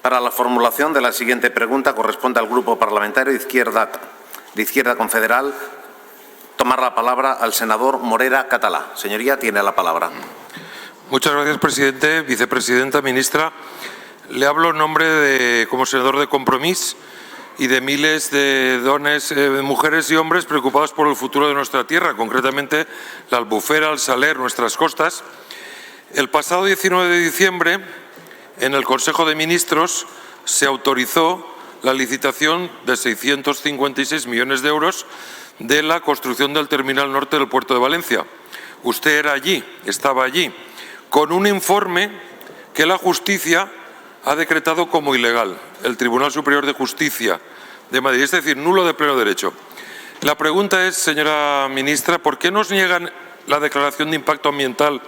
Para la formulación de la siguiente pregunta corresponde al Grupo Parlamentario de Izquierda Confederal tomar la palabra al senador Morera Catalá. Señoría, tiene la palabra. Muchas gracias, presidente, vicepresidenta, ministra. Le hablo en nombre como senador de Compromís y de miles de dones, mujeres y hombres preocupados por el futuro de nuestra tierra, concretamente la Albufera, el Saler, nuestras costas. El pasado 19 de diciembre, en el Consejo de Ministros, se autorizó la licitación de 656 millones de euros de la construcción del terminal norte del puerto de Valencia. Usted era allí, estaba allí, con un informe que la justicia ha decretado como ilegal, el Tribunal Superior de Justicia de Madrid, es decir, nulo de pleno derecho. La pregunta es, señora ministra, ¿por qué nos niegan la declaración de impacto ambiental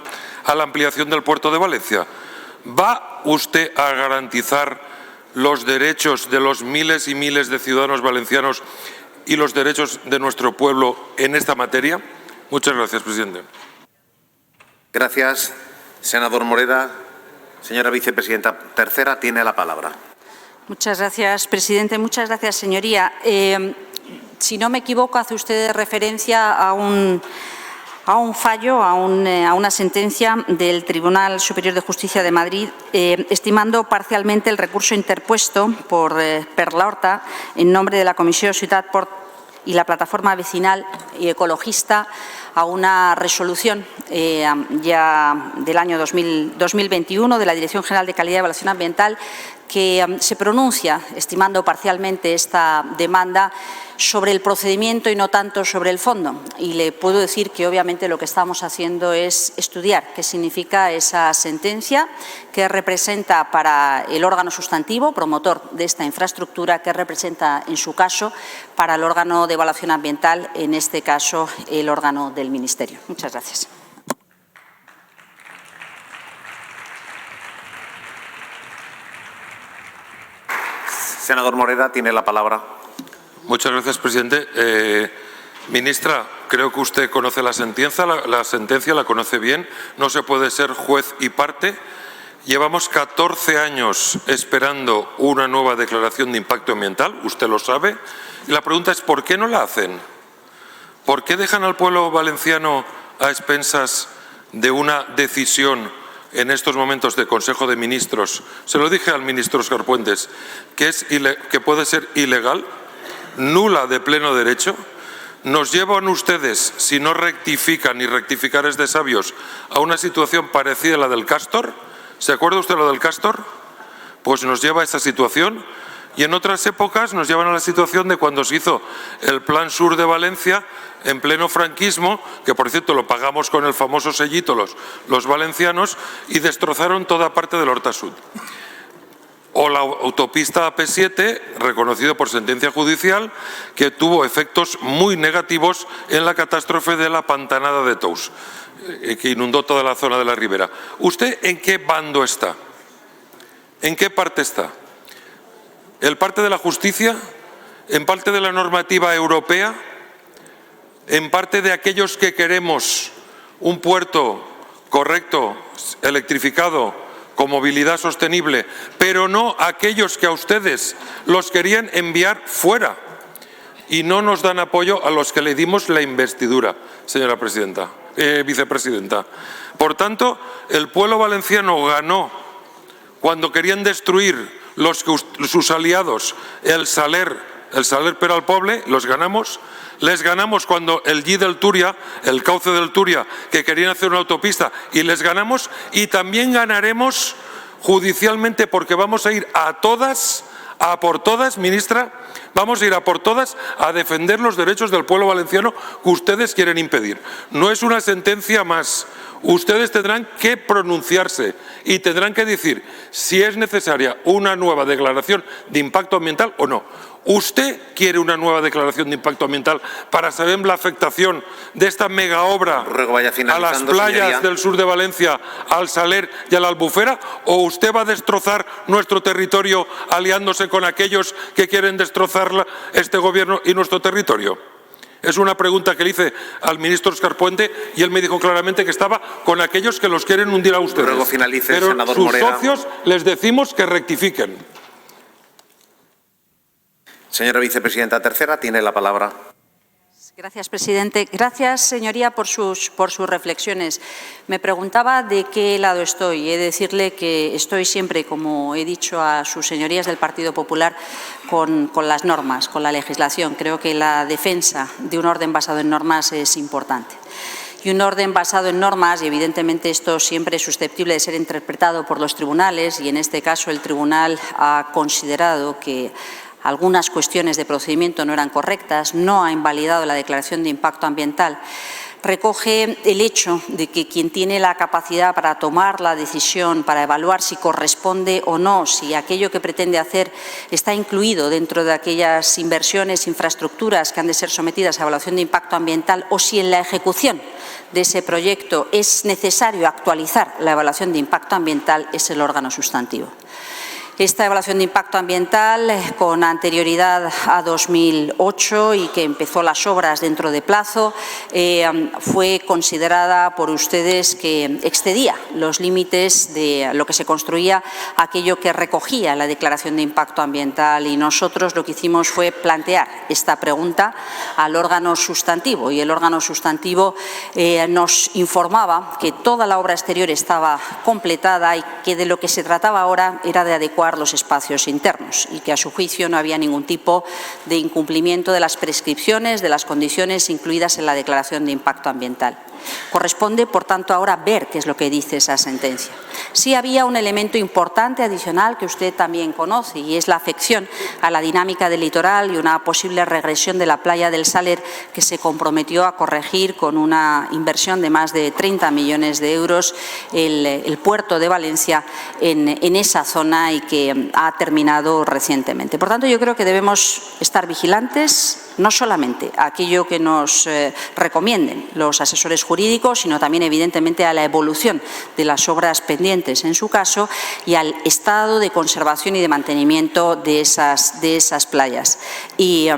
a la ampliación del puerto de Valencia? ¿Va usted a garantizar los derechos de los miles y miles de ciudadanos valencianos y los derechos de nuestro pueblo en esta materia? Muchas gracias, presidente. Gracias, senador Morera. Señora vicepresidenta tercera, tiene la palabra. Muchas gracias, presidente. Muchas gracias, señoría. Si no me equivoco, hace usted referencia a un fallo, a una sentencia del Tribunal Superior de Justicia de Madrid, estimando parcialmente el recurso interpuesto por Perla-Horta en nombre de la Comisión Ciutat Port y la Plataforma Vecinal y Ecologista a una resolución ya del año 2021 de la Dirección General de Calidad y Evaluación Ambiental que se pronuncia, estimando parcialmente esta demanda, sobre el procedimiento y no tanto sobre el fondo. Y le puedo decir que obviamente lo que estamos haciendo es estudiar qué significa esa sentencia, qué representa para el órgano sustantivo, promotor de esta infraestructura, qué representa en su caso para el órgano de evaluación ambiental, en este caso el órgano del Ministerio. Muchas gracias. Senador Morera, tiene la palabra. Muchas gracias, presidente. Ministra, creo que usted conoce la sentencia, la conoce bien. No se puede ser juez y parte. Llevamos 14 años esperando una nueva declaración de impacto ambiental, usted lo sabe. Y la pregunta es, ¿por qué no la hacen? ¿Por qué dejan al pueblo valenciano a expensas de una decisión en estos momentos de Consejo de Ministros? Se lo dije al ministro Óscar Puentes, que puede ser ilegal, nula de pleno derecho. Nos llevan ustedes, si no rectifican, y rectificar es de sabios, a una situación parecida a la del Castor. ¿Se acuerda usted lo del Castor? Pues nos lleva a esa situación. Y en otras épocas nos llevan a la situación de cuando se hizo el Plan Sur de Valencia en pleno franquismo, que por cierto lo pagamos con el famoso sellito los valencianos, y destrozaron toda parte del Horta Sud. O la autopista AP7, reconocido por sentencia judicial, que tuvo efectos muy negativos en la catástrofe de la Pantanada de Tous, que inundó toda la zona de la Ribera. ¿Usted en qué bando está? ¿En qué parte está? ¿En parte de la justicia? ¿En parte de la normativa europea? ¿En parte de aquellos que queremos un puerto correcto, electrificado, con movilidad sostenible, pero no aquellos que a ustedes los querían enviar fuera y no nos dan apoyo a los que le dimos la investidura, señora vicepresidenta? Por tanto, el pueblo valenciano ganó cuando querían destruir sus aliados el Saler per al Poble, los ganamos. Les ganamos cuando el G del Túria, el cauce del Túria, que querían hacer una autopista, y les ganamos. Y también ganaremos judicialmente, porque vamos a ir a por todas, ministra, vamos a ir a por todas a defender los derechos del pueblo valenciano que ustedes quieren impedir. No es una sentencia más. Ustedes tendrán que pronunciarse y tendrán que decir si es necesaria una nueva declaración de impacto ambiental o no. ¿Usted quiere una nueva declaración de impacto ambiental para saber la afectación de esta mega obra a las playas del sur de Valencia, al Saler y a la Albufera? ¿O usted va a destrozar nuestro territorio aliándose con aquellos que quieren destrozar este gobierno y nuestro territorio? Es una pregunta que le hice al ministro Óscar Puente y él me dijo claramente que estaba con aquellos que los quieren hundir a ustedes. Luego finalice, pero senador sus Morera. socios les decimos que rectifiquen. Señora vicepresidenta tercera, tiene la palabra. Gracias, presidente. Gracias, señoría, por sus reflexiones. Me preguntaba de qué lado estoy. He de decirle que estoy siempre, como he dicho a sus señorías del Partido Popular, con las normas, con la legislación. Creo que la defensa de un orden basado en normas es importante. Y un orden basado en normas, y evidentemente esto siempre es susceptible de ser interpretado por los tribunales, y en este caso el tribunal ha considerado que algunas cuestiones de procedimiento no eran correctas, no ha invalidado la declaración de impacto ambiental, recoge el hecho de que quien tiene la capacidad para tomar la decisión, para evaluar si corresponde o no, si aquello que pretende hacer está incluido dentro de aquellas inversiones, infraestructuras que han de ser sometidas a evaluación de impacto ambiental, o si en la ejecución de ese proyecto es necesario actualizar la evaluación de impacto ambiental, es el órgano sustantivo. Esta evaluación de impacto ambiental, con anterioridad a 2008 y que empezó las obras dentro de plazo, fue considerada por ustedes que excedía los límites de lo que se construía, aquello que recogía la declaración de impacto ambiental, y nosotros lo que hicimos fue plantear esta pregunta al órgano sustantivo, y el órgano sustantivo nos informaba que toda la obra exterior estaba completada y que de lo que se trataba ahora era de adecuar los espacios internos, y que a su juicio no había ningún tipo de incumplimiento de las prescripciones, de las condiciones incluidas en la declaración de impacto ambiental. Corresponde, por tanto, ahora ver qué es lo que dice esa sentencia. Sí había un elemento importante adicional que usted también conoce, y es la afección a la dinámica del litoral y una posible regresión de la playa del Saler, que se comprometió a corregir con una inversión de más de 30 millones de euros el puerto de Valencia en esa zona, y que ha terminado recientemente. Por tanto, yo creo que debemos estar vigilantes, no solamente a aquello que nos recomienden los asesores jurídicos, sino también, evidentemente, a la evolución de las obras pendientes, en su caso, y al estado de conservación y de mantenimiento de esas playas. Y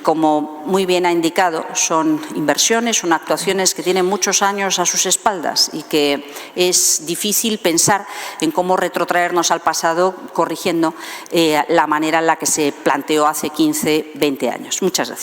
como muy bien ha indicado, son inversiones, son actuaciones que tienen muchos años a sus espaldas, y que es difícil pensar en cómo retrotraernos al pasado corrigiendo la manera en la que se planteó hace 15, 20 años. Muchas gracias.